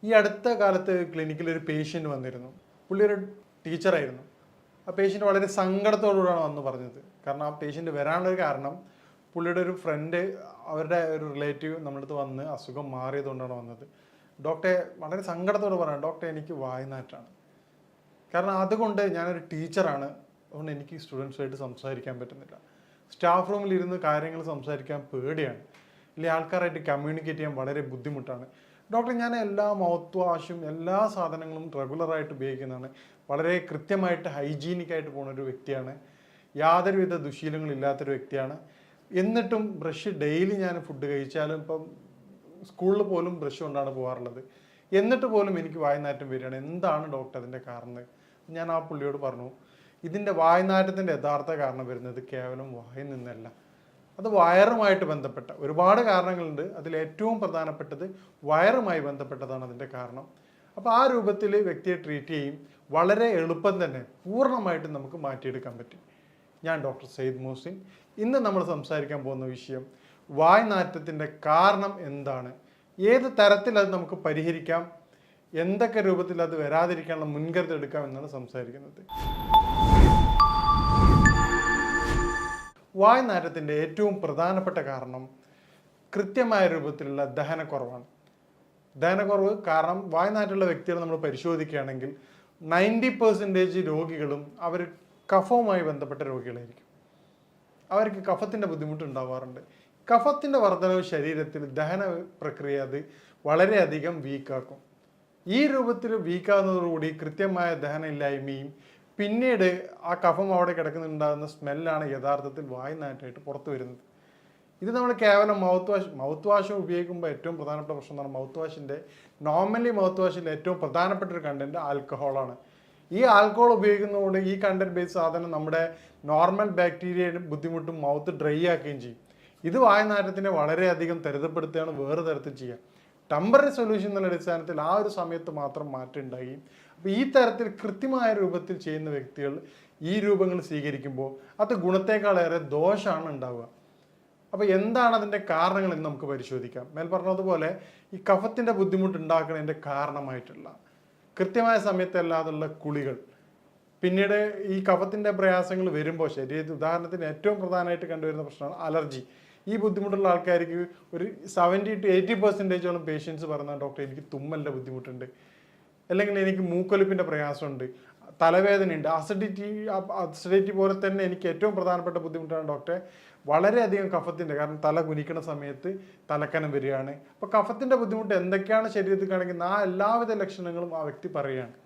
ഈ അടുത്ത കാലത്ത് ക്ലിനിക്കിൽ ഒരു പേഷ്യൻ്റ് വന്നിരുന്നു. പുള്ളി ഒരു ടീച്ചറായിരുന്നു. ആ പേഷ്യൻ്റ് വളരെ സങ്കടത്തോടുകൂടിയാണ് വന്ന് പറഞ്ഞത്. കാരണം ആ പേഷ്യൻ്റ് വരാനുള്ളൊരു കാരണം പുള്ളിയുടെ ഒരു ഫ്രണ്ട്, അവരുടെ ഒരു റിലേറ്റീവ് നമ്മുടെ അടുത്ത് വന്ന് അസുഖം മാറിയതുകൊണ്ടാണ് വന്നത്. ഡോക്ടറെ വളരെ സങ്കടത്തോട് പറയാം, ഡോക്ടറെ എനിക്ക് വായ്നാറ്റാണ്. കാരണം അതുകൊണ്ട് ഞാനൊരു ടീച്ചറാണ്, അതുകൊണ്ട് എനിക്ക് സ്റ്റുഡൻസുമായിട്ട് സംസാരിക്കാൻ പറ്റുന്നില്ല. സ്റ്റാഫ് റൂമിൽ ഇരുന്ന് കാര്യങ്ങൾ സംസാരിക്കാൻ പേടിയാണ്, ഇല്ലെങ്കിൽ ആൾക്കാരായിട്ട് കമ്മ്യൂണിക്കേറ്റ് ചെയ്യാൻ വളരെ ബുദ്ധിമുട്ടാണ്. ഡോക്ടർ, ഞാൻ എല്ലാ മൗത്ത് വാഷും എല്ലാ സാധനങ്ങളും റെഗുലറായിട്ട് ഉപയോഗിക്കുന്നതാണ്, വളരെ കൃത്യമായിട്ട് ഹൈജീനിക്കായിട്ട് പോകുന്ന ഒരു വ്യക്തിയാണ്, യാതൊരുവിധ ദുശീലങ്ങളും ഇല്ലാത്തൊരു വ്യക്തിയാണ്. എന്നിട്ടും ബ്രഷ് ഡെയിലി ഞാൻ ഫുഡ് കഴിച്ചാലും, ഇപ്പം സ്കൂളിൽ പോലും ബ്രഷ് കൊണ്ടാണ് പോകാറുള്ളത്, എന്നിട്ട് പോലും എനിക്ക് വായ്നാറ്റം വരികയാണ്. എന്താണ് ഡോക്ടർ അതിൻ്റെ കാരണം? ഞാൻ ആ പുള്ളിയോട് പറഞ്ഞു, ഇതിൻ്റെ വായ്നാറ്റത്തിൻ്റെ യഥാർത്ഥ കാരണം വരുന്നത് കേവലം വായിൽ നിന്നല്ല, അത് വയറുമായിട്ട് ബന്ധപ്പെട്ട ഒരുപാട് കാരണങ്ങളുണ്ട്. അതിൽ ഏറ്റവും പ്രധാനപ്പെട്ടത് വയറുമായി ബന്ധപ്പെട്ടതാണ് അതിൻ്റെ കാരണം. അപ്പോൾ ആ രൂപത്തിൽ വ്യക്തിയെ ട്രീറ്റ് ചെയ്യും, വളരെ എളുപ്പം തന്നെ പൂർണ്ണമായിട്ടും നമുക്ക് മാറ്റിയെടുക്കാൻ പറ്റും. ഞാൻ ഡോക്ടർ സയ്യിദ് മുഹസിൻ. ഇന്ന് നമ്മൾ സംസാരിക്കാൻ പോകുന്ന വിഷയം വായ്നാറ്റത്തിൻ്റെ കാരണം എന്താണ്, ഏത് തരത്തിൽ അത് നമുക്ക് പരിഹരിക്കാം, എന്തൊക്കെ രൂപത്തിൽ അത് വരാതിരിക്കാനുള്ള മുൻകരുതൽ എടുക്കാം എന്നാണ് സംസാരിക്കുന്നത്. വായ്നാറ്റത്തിൻ്റെ ഏറ്റവും പ്രധാനപ്പെട്ട കാരണം കൃത്യമായ രൂപത്തിലുള്ള ദഹനക്കുറവാണ്. ദഹനക്കുറവ് കാരണം വായ്നാറ്റുള്ള വ്യക്തികളെ നമ്മൾ പരിശോധിക്കുകയാണെങ്കിൽ 90% രോഗികളും അവർ കഫവുമായി ബന്ധപ്പെട്ട രോഗികളായിരിക്കും. അവർക്ക് കഫത്തിൻ്റെ ബുദ്ധിമുട്ട് ഉണ്ടാവാറുണ്ട്. കഫത്തിൻ്റെ വർധനവ് ശരീരത്തിൽ ദഹന പ്രക്രിയ അത് വളരെയധികം വീക്കാക്കും. ഈ രൂപത്തിൽ വീക്കാവുന്നതോടുകൂടി കൃത്യമായ ദഹനമില്ലായ്മയും പിന്നീട് ആ കഫം അവിടെ കിടക്കുന്നുണ്ടാകുന്ന സ്മെല്ലാണ് യഥാർത്ഥത്തിൽ വായ്നാറ്റായിട്ട് പുറത്തു വരുന്നത്. ഇത് നമ്മൾ കേവലം മൗത്ത് വാഷ് ഉപയോഗിക്കുമ്പോൾ ഏറ്റവും പ്രധാനപ്പെട്ട പ്രശ്നം എന്ന് പറഞ്ഞാൽ മൗത്ത് വാഷിൻ്റെ നോർമലി മൗത്ത് വാഷിൻ്റെ ഏറ്റവും പ്രധാനപ്പെട്ട ഒരു കണ്ടൻറ്റ് ആൽക്കഹോളാണ്. ഈ ആൽക്കഹോൾ ഉപയോഗിക്കുന്നതുകൊണ്ട് ഈ കണ്ടൻറ്റ് ബേസ് സാധനം നമ്മുടെ നോർമൽ ബാക്ടീരിയയുടെ ബുദ്ധിമുട്ടും മൗത്ത് ഡ്രൈ ആക്കുകയും ചെയ്യും. ഇത് വായ്നാറ്റത്തിനെ വളരെയധികം ത്വരിതപ്പെടുത്തുകയാണ് വേറെ തരത്തിൽ ചെയ്യുക. ടെമ്പററി സൊല്യൂഷൻ എന്നുള്ള അടിസ്ഥാനത്തിൽ ആ ഒരു സമയത്ത് മാത്രം മാറ്റം ഉണ്ടാകുകയും, അപ്പോൾ ഈ തരത്തിൽ കൃത്യമായ രൂപത്തിൽ ചെയ്യുന്ന വ്യക്തികൾ ഈ രൂപങ്ങൾ സ്വീകരിക്കുമ്പോൾ അത് ഗുണത്തേക്കാളേറെ ദോഷമാണ് ഉണ്ടാവുക. അപ്പോൾ എന്താണ് അതിൻ്റെ കാരണങ്ങൾ എന്ന് നമുക്ക് പരിശോധിക്കാം. മേൽ പറഞ്ഞതുപോലെ ഈ കഫത്തിൻ്റെ ബുദ്ധിമുട്ട് ഉണ്ടാക്കുന്നതിൻ്റെ കാരണമായിട്ടുള്ള കൃത്യമായ സമയത്തല്ലാതുള്ള കുളികൾ, പിന്നീട് ഈ കഫത്തിൻ്റെ പ്രയാസങ്ങൾ വരുമ്പോൾ ശരീരത്തിൽ ഉദാഹരണത്തിന് ഏറ്റവും പ്രധാനമായിട്ട് കണ്ടുവരുന്ന പ്രശ്നമാണ് അലർജി. ഈ ബുദ്ധിമുട്ടുള്ള ആൾക്കാർക്ക് ഒരു 70 to 80% പേഷ്യൻസ് പറയുന്ന ഡോക്ടർ എനിക്ക് തുമ്മലിൻ്റെ ബുദ്ധിമുട്ടുണ്ട്, അല്ലെങ്കിൽ എനിക്ക് മൂക്കൊലിപ്പിൻ്റെ പ്രയാസമുണ്ട്, തലവേദനയുണ്ട്, അസിഡിറ്റി പോലെ തന്നെ എനിക്ക് ഏറ്റവും പ്രധാനപ്പെട്ട ബുദ്ധിമുട്ടാണ് ഡോക്ടറെ വളരെയധികം കഫത്തിൻ്റെ, കാരണം തല കുനിക്കുന്ന സമയത്ത് തലക്കനം വരികയാണ്. അപ്പോൾ കഫത്തിൻ്റെ ബുദ്ധിമുട്ട് എന്തൊക്കെയാണ് ശരീരത്തിൽ കാണിക്കുന്നത് ആ എല്ലാവിധ ലക്ഷണങ്ങളും ആ വ്യക്തി പറയുകയാണ്.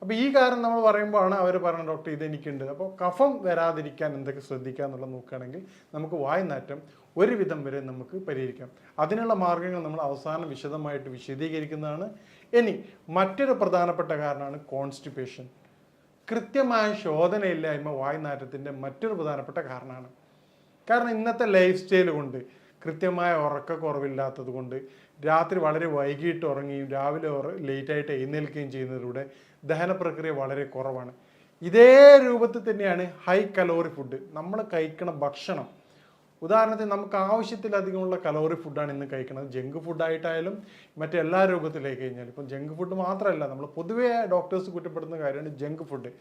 അപ്പോൾ ഈ കാരണം നമ്മൾ പറയുമ്പോഴാണ് അവർ പറയുന്നത് ഡോക്ടർ ഇതെനിക്കുണ്ട്. അപ്പോൾ കഫം വരാതിരിക്കാൻ എന്തൊക്കെ ശ്രദ്ധിക്കുക എന്നുള്ളത് നോക്കുകയാണെങ്കിൽ നമുക്ക് വായ്നാറ്റം ഒരുവിധം വരെ നമുക്ക് പരിഹരിക്കാം. അതിനുള്ള മാർഗ്ഗങ്ങൾ നമ്മൾ അവസാനം വിശദമായിട്ട് വിശദീകരിക്കുന്നതാണ്. ഇനി മറ്റൊരു പ്രധാനപ്പെട്ട കാരണമാണ് കോൺസ്റ്റിപ്പേഷൻ. കൃത്യമായ ശോധനയില്ലായ്മ വായ്നാറ്റത്തിൻ്റെ മറ്റൊരു പ്രധാനപ്പെട്ട കാരണമാണ്. കാരണം ഇന്നത്തെ ലൈഫ് സ്റ്റൈൽ കൊണ്ട്, കൃത്യമായ ഉറക്കക്കുറവില്ലാത്തത് കൊണ്ട്, രാത്രി വളരെ വൈകിട്ട് ഉറങ്ങുകയും രാവിലെ ലേറ്റായിട്ട് എഴുന്നേൽക്കുകയും ചെയ്യുന്നതിലൂടെ ദഹന പ്രക്രിയ വളരെ കുറവാണ്. ഇതേ രൂപത്തിൽ തന്നെയാണ് ഹൈ കലോറി ഫുഡ്. നമ്മൾ കഴിക്കുന്ന ഭക്ഷണം, ഉദാഹരണത്തിന് നമുക്ക് ആവശ്യത്തിലധികമുള്ള കലോറി ഫുഡാണ് ഇന്ന് കഴിക്കുന്നത്. ജങ്ക് ഫുഡായിട്ടായാലും മറ്റെല്ലാ രൂപത്തിലേക്ക് കഴിഞ്ഞാൽ, ഇപ്പം ജങ്ക് ഫുഡ് മാത്രമല്ല, നമ്മൾ പൊതുവേ ഡോക്ടേഴ്സ് കുറ്റപ്പെടുന്ന കാര്യമാണ് ജങ്ക് ഫുഡ്.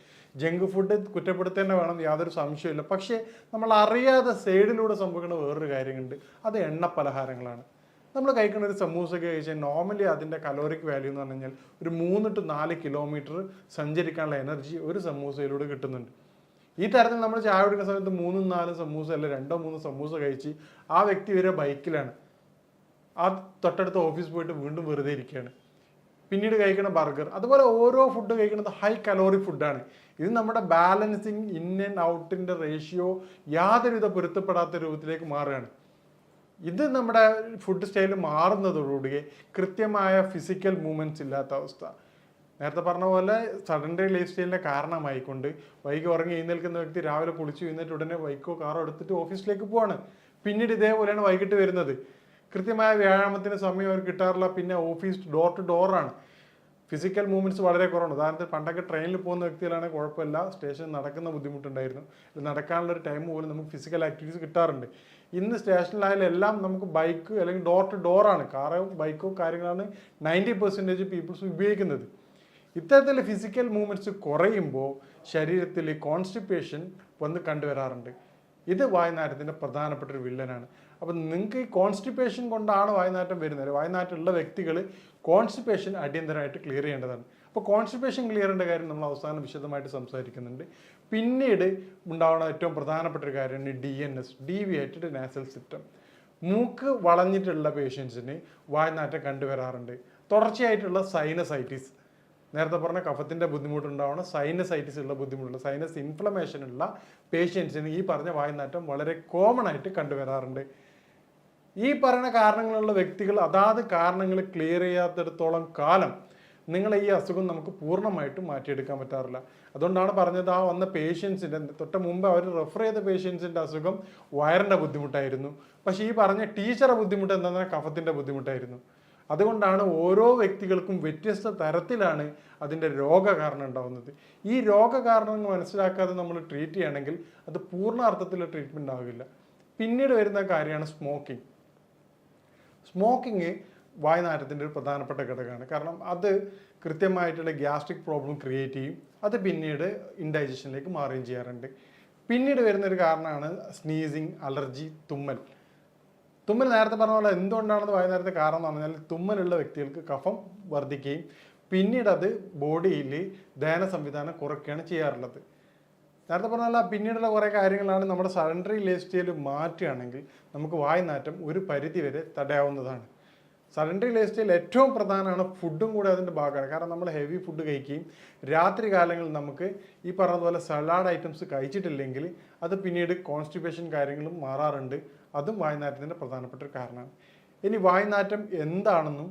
ജങ്ക് ഫുഡ് കുറ്റപ്പെടുത്തേണ്ട വേണം, യാതൊരു സംശയമില്ല. പക്ഷേ നമ്മൾ അറിയാതെ സൈഡിലൂടെ സംഭവിക്കുന്ന വേറൊരു കാര്യമുണ്ട്, അത് എണ്ണ പലഹാരങ്ങളാണ്. നമ്മൾ കഴിക്കുന്ന ഒരു സമൂസയൊക്കെ കഴിച്ചാൽ നോർമലി അതിൻ്റെ കലോറിക് വാല്യൂ എന്ന് പറഞ്ഞു കഴിഞ്ഞാൽ ഒരു 3 to 4 കിലോമീറ്റർ സഞ്ചരിക്കാനുള്ള എനർജി ഒരു സമൂസയിലൂടെ കിട്ടുന്നുണ്ട്. ഈ തരത്തിൽ നമ്മൾ ചായ കുടിക്കുന്ന സമയത്ത് 3-4 സമൂസ അല്ല 2-3 സമൂസ കഴിച്ച് ആ വ്യക്തി വരെ ബൈക്കിലാണ്, ആ തൊട്ടടുത്ത ഓഫീസ് പോയിട്ട് വീണ്ടും വെറുതെ ഇരിക്കുകയാണ്. പിന്നീട് കഴിക്കുന്ന ബർഗർ, അതുപോലെ ഓരോ ഫുഡ് കഴിക്കുന്നത് ഹൈ കലോറി ഫുഡാണ്. ഇത് നമ്മുടെ ബാലൻസിങ് ഇൻ ആൻഡ് ഔട്ടിൻ്റെ റേഷ്യോ യാതൊരുവിധ പൊരുത്തപ്പെടാത്ത രൂപത്തിലേക്ക് മാറുകയാണ്. ഇത് നമ്മുടെ ഫുഡ് സ്റ്റൈൽ മാറുന്നതോടുകൂടി കൃത്യമായ ഫിസിക്കൽ മൂവ്മെൻറ്റ്സ് ഇല്ലാത്ത അവസ്ഥ, നേരത്തെ പറഞ്ഞ പോലെ സഡൻഡറി ലൈഫ് സ്റ്റൈലിൻ്റെ കാരണമായിക്കൊണ്ട് വൈകി ഉറങ്ങി എഴുന്നേൽക്കുന്ന വ്യക്തി രാവിലെ കുളിച്ച് എഴുന്നേറ്റ് ഉടനെ ബൈക്കോ കാറോ എടുത്തിട്ട് ഓഫീസിലേക്ക് പോവാണ്. പിന്നീട് ഇതേപോലെയാണ് വൈകിട്ട് വരുന്നത്. കൃത്യമായ വ്യായാമത്തിന് സമയം അവർ കിട്ടാറില്ല. പിന്നെ ഓഫീസ് ഡോർ ടു ഡോറാണ്. ഫിസിക്കൽ മൂവ്മെൻറ്റ്സ് വളരെ കുറവാണ്. ഉദാഹരണത്തിന് പണ്ടൊക്കെ ട്രെയിനിൽ പോകുന്ന വ്യക്തികളാണെങ്കിൽ കുഴപ്പമില്ല, സ്റ്റേഷനിൽ നടക്കുന്ന ബുദ്ധിമുട്ടുണ്ടായിരുന്നു, നടക്കാനുള്ള ഒരു ടൈം പോലും നമുക്ക് ഫിസിക്കൽ ആക്ടിവിറ്റീസ് കിട്ടാറുണ്ട്. ഇന്ന് സ്റ്റേഷനിലായാലും എല്ലാം നമുക്ക് ബൈക്ക് അല്ലെങ്കിൽ ഡോർ ടു ഡോറാണ്, കാറോ ബൈക്കോ കാര്യങ്ങളാണ് 90% പീപ്പിൾസ് ഉപയോഗിക്കുന്നത്. ഇത്തരത്തിൽ ഫിസിക്കൽ മൂവ്മെൻറ്റ്സ് കുറയുമ്പോൾ ശരീരത്തിൽ കോൺസ്റ്റിപ്പേഷൻ വന്ന് കണ്ടുവരാറുണ്ട്. ഇത് വായുനാറ്റത്തിൻ്റെ പ്രധാനപ്പെട്ട ഒരു വില്ലനാണ്. അപ്പം നിങ്ങൾക്ക് ഈ കോൺസ്റ്റിപ്പേഷൻ കൊണ്ടാണ് വായുനാറ്റം വരുന്നത്. വായുനാറ്റമുള്ള വ്യക്തികൾ കോൺസ്റ്റിപ്പേഷൻ അടിയന്തരമായിട്ട് ക്ലിയർ ചെയ്യേണ്ടതാണ്. അപ്പോൾ കോൺസ്റ്റിപ്പേഷൻ ക്ലിയർ ചെയ്യേണ്ട കാര്യം നമ്മൾ അവസാനം വിശദമായിട്ട് സംസാരിക്കുന്നുണ്ട്. പിന്നീട് ഉണ്ടാവുന്ന ഏറ്റവും പ്രധാനപ്പെട്ട ഒരു കാര്യമാണ് DNS, ഡീവിയേറ്റഡ് നാസൽ സിസ്റ്റം. മൂക്ക് വളഞ്ഞിട്ടുള്ള പേഷ്യൻസിന് വായുനാറ്റം കണ്ടുവരാറുണ്ട്. തുടർച്ചയായിട്ടുള്ള സൈനസൈറ്റിസ്, നേരത്തെ പറഞ്ഞ കഫത്തിൻ്റെ ബുദ്ധിമുട്ടുണ്ടാവണം, സൈനസൈറ്റിസ് ഉള്ള ബുദ്ധിമുട്ടുള്ള സൈനസ് ഇൻഫ്ലമേഷൻ ഉള്ള പേഷ്യൻസിന് ഈ പറഞ്ഞ വായുനാറ്റം വളരെ കോമൺ ആയിട്ട് കണ്ടുവരാറുണ്ട്. ഈ പറയുന്ന കാരണങ്ങളുള്ള വ്യക്തികൾ അതാത് കാരണങ്ങൾ ക്ലിയർ ചെയ്യാത്തിടത്തോളം കാലം നിങ്ങളെ ഈ അസുഖം നമുക്ക് പൂർണ്ണമായിട്ടും മാറ്റിയെടുക്കാൻ പറ്റാറില്ല. അതുകൊണ്ടാണ് പറഞ്ഞത്, ആ വന്ന പേഷ്യൻസിൻ്റെ തൊട്ട് മുമ്പ് അവർ റെഫർ ചെയ്ത പേഷ്യൻസിൻ്റെ അസുഖം വയറിൻ്റെ ബുദ്ധിമുട്ടായിരുന്നു. പക്ഷേ ഈ പറഞ്ഞ ടീച്ചറുടെ ബുദ്ധിമുട്ട് എന്താണെന്ന് കഫത്തിൻ്റെ ബുദ്ധിമുട്ടായിരുന്നു. അതുകൊണ്ടാണ് ഓരോ വ്യക്തികൾക്കും വ്യത്യസ്ത തരത്തിലാണ് അതിൻ്റെ രോഗകാരണം ഉണ്ടാകുന്നത്. ഈ രോഗകാരണങ്ങൾ മനസ്സിലാക്കാതെ നമ്മൾ ട്രീറ്റ് ചെയ്യുകയാണെങ്കിൽ അത് പൂർണ്ണ അർത്ഥത്തിലുള്ള ട്രീറ്റ്മെൻറ്റ് ആകില്ല. പിന്നീട് വരുന്ന കാര്യമാണ് സ്മോക്കിംഗ്. സ്മോക്കിങ് വായുനാറ്റത്തിൻ്റെ ഒരു പ്രധാനപ്പെട്ട ഘടകമാണ്. കാരണം അത് കൃത്യമായിട്ടുള്ള ഗ്യാസ്ട്രിക് പ്രോബ്ലം ക്രിയേറ്റ് ചെയ്യും. അത് പിന്നീട് ഇൻഡൈജഷനിലേക്ക് മാറുകയും ചെയ്യാറുണ്ട്. പിന്നീട് വരുന്നൊരു കാരണമാണ് സ്നീസിങ്, അലർജി, തുമ്മൽ. തുമ്മൽ നേരത്തെ പറഞ്ഞ പോലെ എന്തുകൊണ്ടാണെന്ന് വായുനാറ്റത്തെ കാരണം എന്ന് പറഞ്ഞാൽ തുമ്മലുള്ള വ്യക്തികൾക്ക് കഫം വർദ്ധിക്കുകയും പിന്നീട് അത് ബോഡിയിൽ ദഹന സംവിധാനം കുറയ്ക്കുകയാണ് ചെയ്യാറുള്ളത്. നേരത്തെ പറഞ്ഞാൽ പിന്നീടുള്ള കുറേ കാര്യങ്ങളാണ് നമ്മുടെ സഡൻഡറി ലൈഫ് സ്റ്റൈൽ മാറ്റുകയാണെങ്കിൽ നമുക്ക് വായുനാറ്റം ഒരു പരിധി വരെ തടയാവുന്നതാണ്. സഡൻഡറി ലൈഫ് സ്റ്റൈൽ ഏറ്റവും പ്രധാനമാണ്. ഫുഡും കൂടെ അതിൻ്റെ ഭാഗമാണ്. കാരണം നമ്മൾ ഹെവി ഫുഡ് കഴിക്കുകയും രാത്രി കാലങ്ങളിൽ നമുക്ക് ഈ പറഞ്ഞതുപോലെ സലാഡ് ഐറ്റംസ് കഴിച്ചിട്ടില്ലെങ്കിൽ അത് പിന്നീട് കോൺസ്റ്റിപ്പേഷൻ കാര്യങ്ങളും മാറാറുണ്ട്. അതും വായുനാറ്റത്തിൻ്റെ പ്രധാനപ്പെട്ട ഒരു കാരണമാണ്. ഇനി വായുനാറ്റം എന്താണെന്നും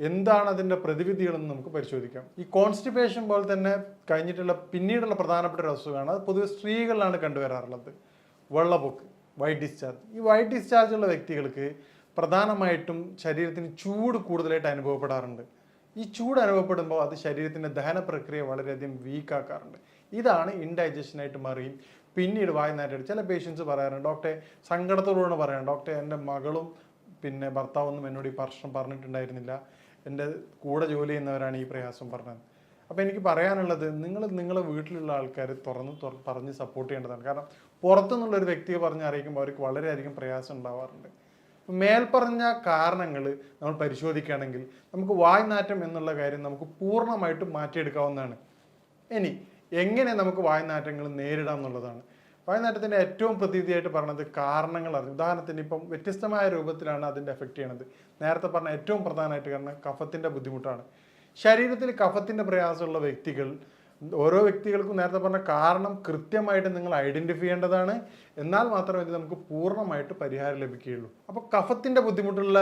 എന്താണ് അതിൻ്റെ പ്രതിവിധികളെന്നും നമുക്ക് പരിശോധിക്കാം. ഈ കോൺസ്റ്റിപ്പേഷൻ പോലെ തന്നെ കഴിഞ്ഞിട്ടുള്ള പിന്നീടുള്ള പ്രധാനപ്പെട്ട ഒരു അസുഖമാണ്, അത് പൊതുവെ സ്ത്രീകളിലാണ് കണ്ടുവരാറുള്ളത്, വെള്ളപ്പൊക്ക്, വൈറ്റ് ഡിസ്ചാർജ്. ഈ വൈറ്റ് ഡിസ്ചാർജ് ഉള്ള വ്യക്തികൾക്ക് പ്രധാനമായിട്ടും ശരീരത്തിന് ചൂട് കൂടുതലായിട്ട് അനുഭവപ്പെടാറുണ്ട്. ഈ ചൂട് അനുഭവപ്പെടുമ്പോൾ അത് ശരീരത്തിൻ്റെ ദഹന പ്രക്രിയ വളരെയധികം വീക്കാക്കാറുണ്ട്. ഇതാണ് ഇൻഡൈജഷനായിട്ട് മാറുകയും പിന്നീട് വായുനാറ്റം. ചില പേഷ്യൻസ് പറയാറുണ്ട്, ഡോക്ടറെ സങ്കടത്തോടുകൂടെ പറയാം, ഡോക്ടറെ എൻ്റെ മകളും പിന്നെ ഭർത്താവൊന്നും എന്നോട് ഈ പ്രശ്നം പറഞ്ഞിട്ടുണ്ടായിരുന്നില്ല, എൻ്റെ കൂടെ ജോലി ചെയ്യുന്നവരാണ് ഈ പ്രയാസം പറഞ്ഞത്. അപ്പോൾ എനിക്ക് പറയാനുള്ളത്, നിങ്ങളെ വീട്ടിലുള്ള ആൾക്കാർ പറഞ്ഞ് സപ്പോർട്ട് ചെയ്യേണ്ടതാണ്. കാരണം പുറത്തുനിന്നുള്ളൊരു വ്യക്തിയെ പറഞ്ഞ് അറിയിക്കുമ്പോൾ അവർക്ക് വളരെയധികം പ്രയാസം ഉണ്ടാവാറുണ്ട്. മേൽപ്പറഞ്ഞ കാരണങ്ങൾ നമ്മൾ പരിശോധിക്കുകയാണെങ്കിൽ നമുക്ക് വായുനാറ്റം എന്നുള്ള കാര്യം നമുക്ക് പൂർണ്ണമായിട്ടും മാറ്റിയെടുക്കാവുന്നതാണ്. ഇനി എങ്ങനെ നമുക്ക് വായുനാറ്റങ്ങൾ നേരിടാം എന്നുള്ളതാണ്. വായുനാറ്റത്തിൻ്റെ ഏറ്റവും പ്രതിവിധിയായിട്ട് പറഞ്ഞത് കാരണങ്ങൾ അറിഞ്ഞു. ഉദാഹരണത്തിന് ഇപ്പം വ്യത്യസ്തമായ രൂപത്തിലാണ് അതിൻ്റെ എഫക്റ്റ് ചെയ്യണത്. നേരത്തെ പറഞ്ഞ ഏറ്റവും പ്രധാനമായിട്ട് കാരണം കഫത്തിൻ്റെ ബുദ്ധിമുട്ടാണ്. ശരീരത്തിൽ കഫത്തിൻ്റെ പ്രയാസമുള്ള വ്യക്തികൾ, ഓരോ വ്യക്തികൾക്കും നേരത്തെ പറഞ്ഞ കാരണം കൃത്യമായിട്ട് നിങ്ങൾ ഐഡൻറ്റിഫൈ ചെയ്യേണ്ടതാണ്. എന്നാൽ മാത്രമേ ഇത് നമുക്ക് പൂർണ്ണമായിട്ട് പരിഹാരം ലഭിക്കുകയുള്ളൂ. അപ്പോൾ കഫത്തിൻ്റെ ബുദ്ധിമുട്ടുള്ള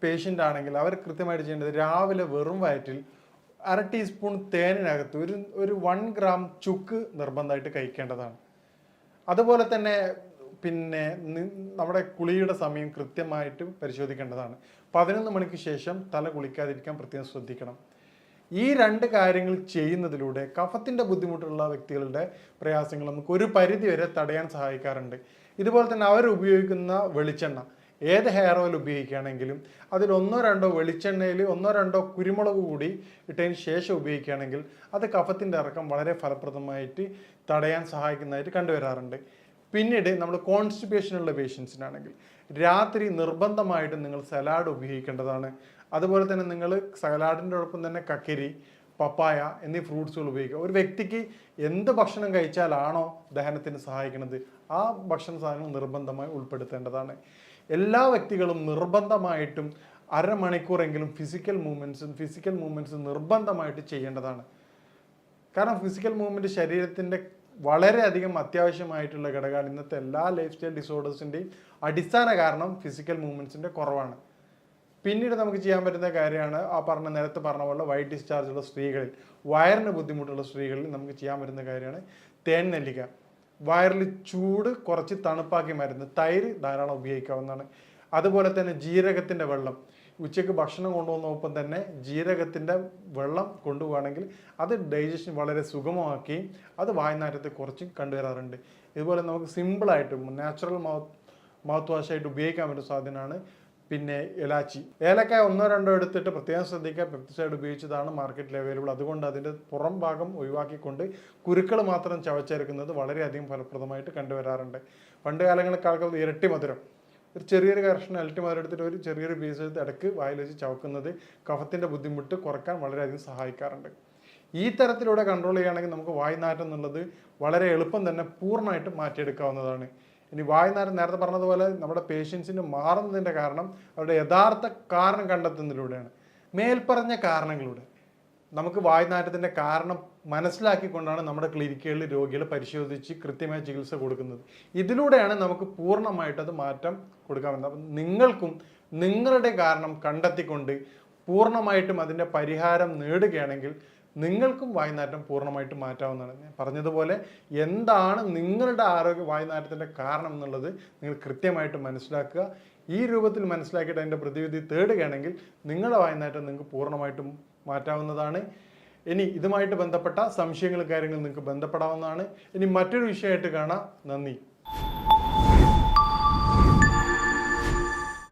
പേഷ്യൻ്റ് ആണെങ്കിൽ അവർ കൃത്യമായിട്ട് ചെയ്യേണ്ടത് രാവിലെ വെറും വയറ്റിൽ 1/2 ടീസ്പൂൺ തേനിനകത്ത് ഒരു 1 ഗ്രാം ചുക്ക് നിർബന്ധമായിട്ട് കഴിക്കേണ്ടതാണ്. അതുപോലെ തന്നെ പിന്നെ നമ്മുടെ കുളിയുടെ സമയം കൃത്യമായിട്ട് പരിശോധിക്കേണ്ടതാണ്. 11 മണിക്ക് ശേഷം തല കുളിക്കാതിരിക്കാൻ പ്രത്യേകം ശ്രദ്ധിക്കണം. ഈ 2 കാര്യങ്ങൾ ചെയ്യുന്നതിലൂടെ കഫത്തിൻ്റെ ബുദ്ധിമുട്ടുള്ള വ്യക്തികളുടെ പ്രയാസങ്ങൾ നമുക്ക് ഒരു പരിധി വരെ തടയാൻ സഹായിക്കാറുണ്ട്. ഇതുപോലെ തന്നെ അവർ ഉപയോഗിക്കുന്ന വെളിച്ചെണ്ണ, ഏത് ഹെയർ ഓയിൽ ഉപയോഗിക്കുകയാണെങ്കിലും അതിൽ 1-2 വെളിച്ചെണ്ണയിൽ 1-2 കുരുമുളക് കൂടി ഇട്ടതിന് ശേഷം ഉപയോഗിക്കുകയാണെങ്കിൽ അത് കഫത്തിൻ്റെ ഇറക്കം വളരെ ഫലപ്രദമായിട്ട് തടയാൻ സഹായിക്കുന്നതായിട്ട് കണ്ടുവരാറുണ്ട്. പിന്നീട് നമ്മൾ കോൺസ്റ്റിപ്പേഷനുള്ള പേഷ്യൻസിനാണെങ്കിൽ രാത്രി നിർബന്ധമായിട്ടും നിങ്ങൾ സലാഡ് ഉപയോഗിക്കേണ്ടതാണ്. അതുപോലെ തന്നെ നിങ്ങൾ സലാഡിൻ്റെ ഒപ്പം തന്നെ കക്കിരി, പപ്പായ എന്നീ ഫ്രൂട്ട്സുകൾ ഉപയോഗിക്കുക. ഒരു വ്യക്തിക്ക് എന്ത് ഭക്ഷണം കഴിച്ചാലാണോ ദഹനത്തിന് സഹായിക്കുന്നത് ആ ഭക്ഷണ സാധനങ്ങൾ നിർബന്ധമായി ഉൾപ്പെടുത്തേണ്ടതാണ്. എല്ലാ വ്യക്തികളും നിർബന്ധമായിട്ടും 1/2 മണിക്കൂറെങ്കിലും ഫിസിക്കൽ മൂവ്മെൻറ്റ്സ് നിർബന്ധമായിട്ട് ചെയ്യേണ്ടതാണ്. കാരണം ഫിസിക്കൽ മൂവ്മെൻറ്റ് ശരീരത്തിൻ്റെ വളരെയധികം അത്യാവശ്യമായിട്ടുള്ള ഘടകമാണ്. ഇന്നത്തെ എല്ലാ ലൈഫ് സ്റ്റൈൽ ഡിസോർഡേഴ്സിൻ്റെയും അടിസ്ഥാന കാരണം ഫിസിക്കൽ മൂവ്മെൻറ്റ്സിൻ്റെ കുറവാണ്. പിന്നീട് നമുക്ക് ചെയ്യാൻ പറ്റുന്ന കാര്യമാണ് നേരത്തെ പറഞ്ഞ പോലെ വൈറ്റ് ഡിസ്ചാർജ് ഉള്ള സ്ത്രീകളിൽ, വയറിന് ബുദ്ധിമുട്ടുള്ള സ്ത്രീകളിൽ നമുക്ക് ചെയ്യാൻ പറ്റുന്ന കാര്യമാണ് തേൻ നെല്ലിക്ക. വയറിൽ ചൂട് കുറച്ച് തണുപ്പാക്കി മരുന്ന്, തൈര് ധാരാളം ഉപയോഗിക്കാവുന്നതാണ്. അതുപോലെ തന്നെ ജീരകത്തിൻ്റെ വെള്ളം, ഉച്ചയ്ക്ക് ഭക്ഷണം കൊണ്ടുപോകുന്നൊപ്പം തന്നെ ജീരകത്തിൻ്റെ വെള്ളം കൊണ്ടുപോവുകയാണെങ്കിൽ അത് ഡൈജഷൻ വളരെ സുഗമമാക്കുകയും അത് വായ്നാറ്റത്തെ കുറച്ചും കണ്ടുവരാറുണ്ട്. ഇതുപോലെ നമുക്ക് സിമ്പിളായിട്ട് നാച്ചുറൽ മൗത്ത് വാഷായിട്ട് ഉപയോഗിക്കാൻ പറ്റുന്ന സാധനമാണ് പിന്നെ ഇലാച്ചി. ഏലക്കായ 1-2 എടുത്തിട്ട് പ്രത്യേകം ശ്രദ്ധിക്കുക, പെപ്റ്റിസൈഡ് ഉപയോഗിച്ചതാണ് മാർക്കറ്റിൽ അവൈലബിൾ. അതുകൊണ്ട് അതിൻ്റെ പുറം ഭാഗം ഒഴിവാക്കിക്കൊണ്ട് കുരുക്കൾ മാത്രം ചവച്ചെടുക്കുന്നത് വളരെയധികം ഫലപ്രദമായിട്ട് കണ്ടുവരാറുണ്ട്. പണ്ട് കാലങ്ങളിൽ ആൾക്കാർ ഇരട്ടി മധുരം, ഒരു ചെറിയൊരു കഷ്ണം ഇരട്ടി മധുരം എടുത്തിട്ട് ഒരു ചെറിയൊരു പീസ് എടുത്ത് ഇടയ്ക്ക് വായിൽ വെച്ച് ചവക്കുന്നത് കഫത്തിൻ്റെ ബുദ്ധിമുട്ട് കുറക്കാൻ വളരെയധികം സഹായിക്കാറുണ്ട്. ഈ തരത്തിലൂടെ കൺട്രോൾ ചെയ്യുകയാണെങ്കിൽ നമുക്ക് വായ്നാറ്റം എന്നുള്ളത് വളരെ എളുപ്പം തന്നെ പൂർണ്ണമായിട്ട് മാറ്റിയെടുക്കാവുന്നതാണ്. ഇനി വായ്നാറ്റം നേരത്തെ പറഞ്ഞതുപോലെ നമ്മുടെ പേഷ്യൻസിന് മാറുന്നതിൻ്റെ കാരണം അവരുടെ യഥാർത്ഥ കാരണം കണ്ടെത്തുന്നതിലൂടെയാണ്. മേൽപ്പറഞ്ഞ കാരണങ്ങളിലൂടെ നമുക്ക് വായ്നാറ്റത്തിൻ്റെ കാരണം മനസ്സിലാക്കിക്കൊണ്ടാണ് നമ്മുടെ ക്ലിനിക്കുകളിൽ രോഗികളെ പരിശോധിച്ച് കൃത്യമായ ചികിത്സ കൊടുക്കുന്നത്. ഇതിലൂടെയാണ് നമുക്ക് പൂർണ്ണമായിട്ട് അത് മാറ്റം കൊടുക്കാമെന്ന്. അപ്പം നിങ്ങൾക്കും നിങ്ങളുടെ കാരണം കണ്ടെത്തിക്കൊണ്ട് പൂർണ്ണമായിട്ടും അതിൻ്റെ പരിഹാരം നേടുകയാണെങ്കിൽ നിങ്ങൾക്കും വായ്നാറ്റം പൂർണ്ണമായിട്ട് മാറ്റാവുന്നതാണ്. ഞാൻ പറഞ്ഞതുപോലെ എന്താണ് നിങ്ങളുടെ വായ്നാറ്റത്തിൻ്റെ കാരണം എന്നുള്ളത് നിങ്ങൾ കൃത്യമായിട്ട് മനസ്സിലാക്കുക. ഈ രൂപത്തിൽ മനസ്സിലാക്കിയിട്ട് അതിൻ്റെ പ്രതിവിധി തേടുകയാണെങ്കിൽ നിങ്ങളുടെ വായ്നാറ്റം നിങ്ങൾക്ക് പൂർണ്ണമായിട്ടും മാറ്റാവുന്നതാണ്. ഇനി ഇതുമായിട്ട് ബന്ധപ്പെട്ട സംശയങ്ങളും കാര്യങ്ങളും നിങ്ങൾക്ക് ബന്ധപ്പെടാവുന്നതാണ്. ഇനി മറ്റൊരു വിഷയമായിട്ട് കാണാം. നന്ദി.